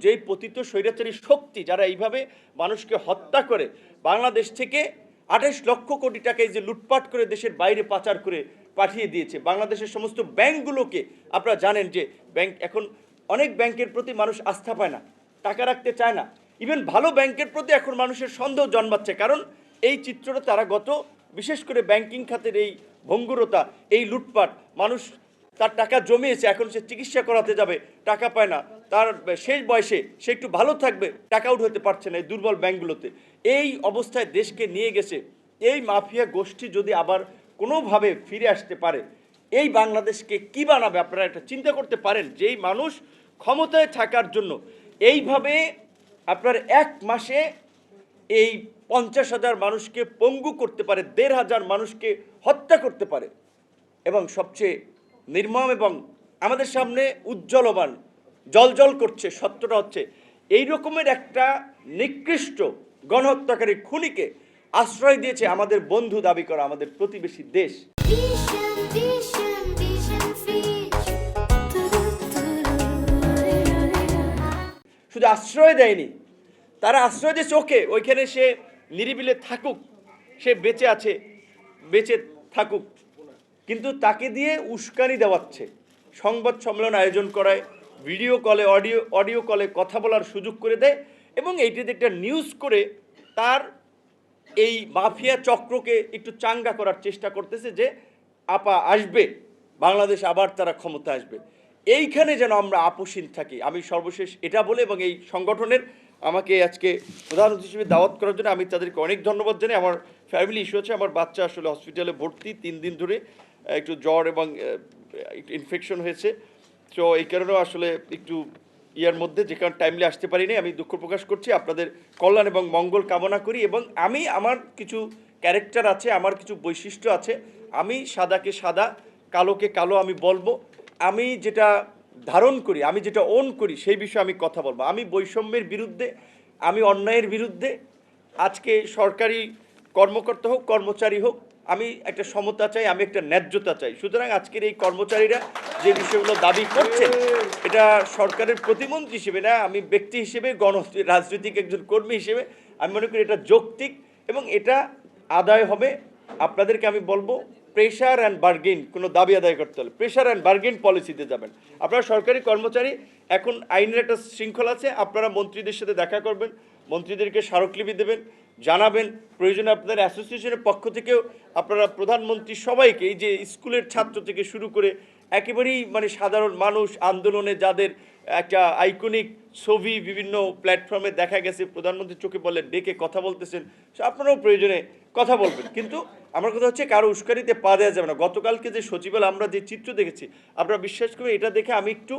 যেই পতিত স্বৈরাচারী শক্তি যারা এইভাবে মানুষকে হত্যা করে বাংলাদেশ থেকে 28 লক্ষ কোটি টাকা এই যে লুটপাট করে দেশের বাইরে পাচার করে পাঠিয়ে দিয়েছে, বাংলাদেশের সমস্ত ব্যাংকগুলোকে আপনারা জানেন যে ব্যাংক এখন অনেক ব্যাংকের প্রতি মানুষ আস্থা পায় না, টাকা রাখতে চায় না। ইভেন ভালো ব্যাংকের প্রতি এখন মানুষের সন্দেহ জন্মাচ্ছে, কারণ এই চিত্রটা তারা বিশেষ করে ব্যাংকিং খাতের এই ভঙ্গুরতা, এই লুটপাট, মানুষ তার টাকা জমিয়েছে, এখন সে চিকিৎসা করাতে যাবে, টাকা পায় না, তার শেষ বয়সে সে একটু ভালো থাকবে, টাকা আউট হতে পারছে না এই দুর্বল ব্যাংকগুলোতে। এই অবস্থায় দেশকে নিয়ে গেছে। এই মাফিয়া গোষ্ঠী যদি আবার কোনোভাবে ফিরে আসতে পারে, এই বাংলাদেশকে কি বানাবে আপনারা একটা চিন্তা করতে পারেন? যেই মানুষ ক্ষমতায় থাকার জন্য এইভাবে আপনার এক মাসে এই 50,000 মানুষকে পঙ্গু করতে পারে, 1,500 মানুষকে হত্যা করতে পারে, এবং সবচেয়ে নির্মম এবং আমাদের সামনে উজ্জ্বলমান জলজল করছে সত্যটা হচ্ছে এই রকমের একটা নিকৃষ্ট গণহত্যাকারী খুনিকে আশ্রয় দিয়েছে আমাদের বন্ধু দাবি করা আমাদের প্রতিবেশী দেশ। শুধু আশ্রয় দেয়নি, তারা আশ্রয় দিয়েছে ওকে, ওইখানে সে নিরিবিলে থাকুক, সে বেঁচে আছে, বেঁচে থাকুক, কিন্তু তাকে দিয়ে উস্কানি দেওয়াচ্ছে, সংবাদ সম্মেলন আয়োজন করায়, ভিডিও কলে অডিও কলে কথা বলার সুযোগ করে দেয়, এবং এইটিতে একটা নিউজ করে তার এই মাফিয়া চক্রকে একটু চাঙ্গা করার চেষ্টা করতেছে যে আপা আসবে, বাংলাদেশ আবার তারা ক্ষমতা আসবে। এইখানে যেন আমরা আপোষহীন থাকি। আমি সর্বশেষ এটা বলে এবং এই সংগঠনের আমাকে আজকে প্রধান অতিথি হিসেবে দাওয়াত করার জন্য আমি তাদেরকে অনেক ধন্যবাদ জানাই। আমার ফ্যামিলি ইস্যু আছে, আমার বাচ্চা আসলে হসপিটালে ভর্তি, 3 দিন ধরে একটু জ্বর এবং ইনফেকশন হয়েছে, তো এই কারণেও আসলে একটু ইয়ার মধ্যে যে কারণে টাইমলি আসতে পারিনি, আমি দুঃখ প্রকাশ করছি। আপনাদের কল্যাণ এবং মঙ্গল কামনা করি, এবং আমি আমার কিছু ক্যারেক্টার আছে, আমার কিছু বৈশিষ্ট্য আছে, আমি সাদাকে সাদা, কালোকে কালো আমি বলবো, আমি যেটা ধারণ করি, আমি যেটা ওন করি সেই বিষয়ে আমি কথা বলবো। আমি বৈষম্যের বিরুদ্ধে, আমি অন্যায়ের বিরুদ্ধে। আজকে সরকারি কর্মকর্তা হোক, কর্মচারী হোক, আমি একটা সমতা চাই, আমি একটা ন্যায্যতা চাই। সুতরাং আজকের এই কর্মচারীরা যে বিষয়গুলো দাবি করছেন, এটা সরকারের প্রতিমন্ত্রী হিসেবে না, আমি ব্যক্তি হিসেবে, রাজনৈতিক একজন কর্মী হিসেবে আমি মনে করি এটা যৌক্তিক এবং এটা আদায় হবে। আপনাদেরকে আমি বলবো, প্রেশার অ্যান্ড বার্গেন, কোনো দাবি আদায় করতে হলে প্রেশার অ্যান্ড বার্গেন পলিসিতে যাবেন। আপনারা সরকারি কর্মচারী, এখন আইনের একটা শৃঙ্খলা আছে, আপনারা মন্ত্রীদের সাথে দেখা করবেন, মন্ত্রীদেরকে স্মারকলিপি দেবেন, জানাবেন, প্রয়োজনে আপনাদের অ্যাসোসিয়েশনের পক্ষ থেকেও আপনারা প্রধানমন্ত্রী সবাইকে, এই যে স্কুলের ছাত্র থেকে শুরু করে একেবারেই সাধারণ মানুষ আন্দোলনে যাদের একটা আইকনিক ছবি বিভিন্ন প্ল্যাটফর্মে দেখা গেছে, প্রধানমন্ত্রী চোখে বললেন, ডেকে কথা বলতেছেন, আপনারাও প্রয়োজনে কথা বলবেন, কিন্তু আমার কথা হচ্ছে কারো উস্কানিতে পা দেওয়া যাবে না। গতকালকে যে সচিবালয় আমরা যে চিত্র দেখেছি, আপনারা বিশ্বাস করে এটা দেখে আমি একটু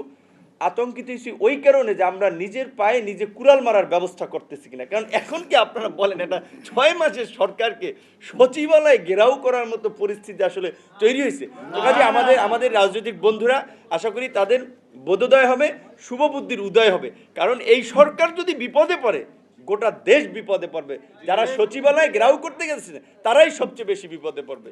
আতঙ্কিত হয়েছি, ওই কারণে যে আমরা নিজের পায়ে নিজে কুড়াল মারার ব্যবস্থা করতেছি কিনা। কারণ এখন কি আপনারা বলেন, এটা 6 মাসের সরকারকে সচিবালয়ে ঘেরাও করার মতো পরিস্থিতি আসলে তৈরি হয়েছে। তো কাজে আমাদের রাজনৈতিক বন্ধুরা, আশা করি তাদের বোধোদয় হবে, শুভবুদ্ধির উদয় হবে, কারণ এই সরকার যদি বিপদে পড়ে, গোটা দেশ বিপদে পড়বে। যারা সচিবালয়ে ঘেরাও করতে গেছে তারাই সবচেয়ে বেশি বিপদে পড়বে।